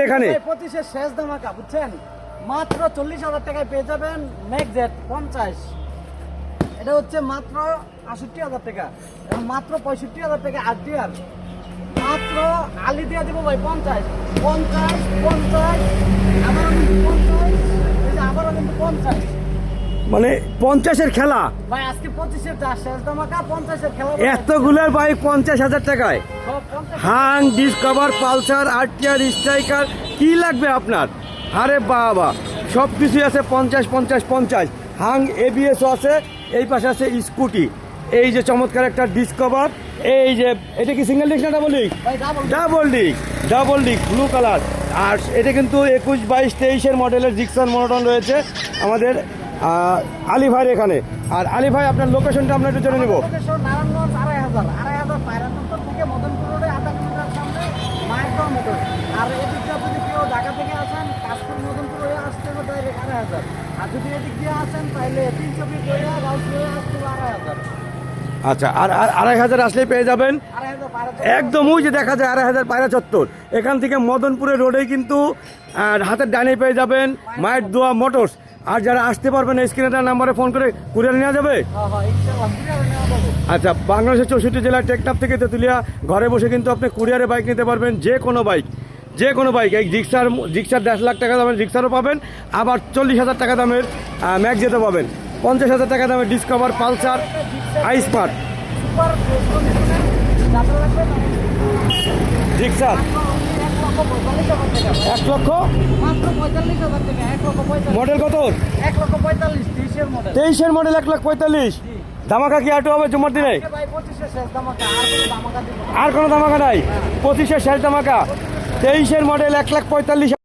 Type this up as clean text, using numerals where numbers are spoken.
এখানে 25-এর শেষ ধামাকা, বুঝছেন? মাত্র 40,000 টাকায় পেয়ে যাবেন নেক্সট জেট 50। এটা হচ্ছে মাত্র 68,000 টাকা, এবং মাত্র 65,000 টাকা আরটিআর। মাত্র আলি দিয়ে দেবো ভাই 50, 50, 50, আবারও কিন্তু 50, এই যে আবারও কিন্তু 50। মানে 50-এর খেলা, ভাই আজকে 25-এর শেষ ধামাকা, 50-এর খেলা। এতগুলোর বাইক 50,000 টাকায়। সব 50। Hang, discover, Pulsar, RTR, striker, কি লাগবে আপনার? আরে বাবা, সব কিছুই আছে 50, 50, 50। হাং এবিএসও আছে, এই পাশে আছে স্কুটি। এই যে চমৎকার একটা ডিসকভার, এই যে এটা কি সিঙ্গেল ডিস্ক না ডাবল ডিস্ক? ভাই double. Double disc blue colour. আর এটা কিন্তু 21, 22, 23-এর মডেলের জিক্সার মনোটন রয়েছে আমাদের আলী ভাইয়ের এখানে। আর আলী ভাই, আপনার লোকেশনটা আমরা একটু জেনে নেব। নারায়ণগঞ্জ 2,500 পায়রানগর থেকে মদনপুর রোডে 0.5 কিলোমিটার সামনে মায়েরদহ মোটর। আর এদিকটা যদি কেউ ঢাকা থেকে আসেন, কাশপুর মদনপুর হয়ে আসতে হবে ডাইরেক্ট 2,500। আর যদি এদিক দিয়ে আসেন তাহলে 300 ফিট হয়ে রাউস হয়ে আসতে হবে 2,500। আচ্ছা, আর 2,500 আসলেই পেয়ে যাবেন 2,500 পায়রা। একদম ওই যে দেখা যায় 2,500 পায়রা চত্বর। এখান থেকে মদনপুরের রোডেই কিন্তু হাতের ডানে পেয়ে যাবেন মায়ের দোয়া মোটরস। আর যারা আসতে পারবেন স্ক্রিনের নাম্বারে ফোন করে কুরিয়ার নেওয়া যাবে। ইনশাআল্লাহ কুরিয়ারে নেওয়া যাবে। আচ্ছা, বাংলাদেশের 64 জেলার টেকনাফ থেকে তেঁতুলিয়া ঘরে বসে কিন্তু আপনি কুরিয়ারে বাইক নিতে পারবেন। যে কোনো বাইক, এই জিক্সার 1.5 লাখ টাকা দামের জিক্সারও পাবেন, আবার 40,000 টাকা দামের ম্যাক্স যেতে পাবেন, 50,000 টাকা দামের ডিসকভার, পালসার, আইস্মার্ট, সুপার ফ্রেশ কন্ডিশনের যাত্রা লাগবে জিক্সার 1 লক্ষ মাত্র 45,000 টাকা। 1,45,000 মডেল কত? 1,45,000 23-এর মডেল। 23-এর মডেল 1,45,000। ধামাকা কি আটো হবে জুমার দিনে? ভাই 25-এর শেষ ধামাকা, আর কোনো ধামাকা দিব না। আর কোনো ধামাকা নাই? 25-এর শেষ ধামাকা, 23-এর মডেল 1,45,000।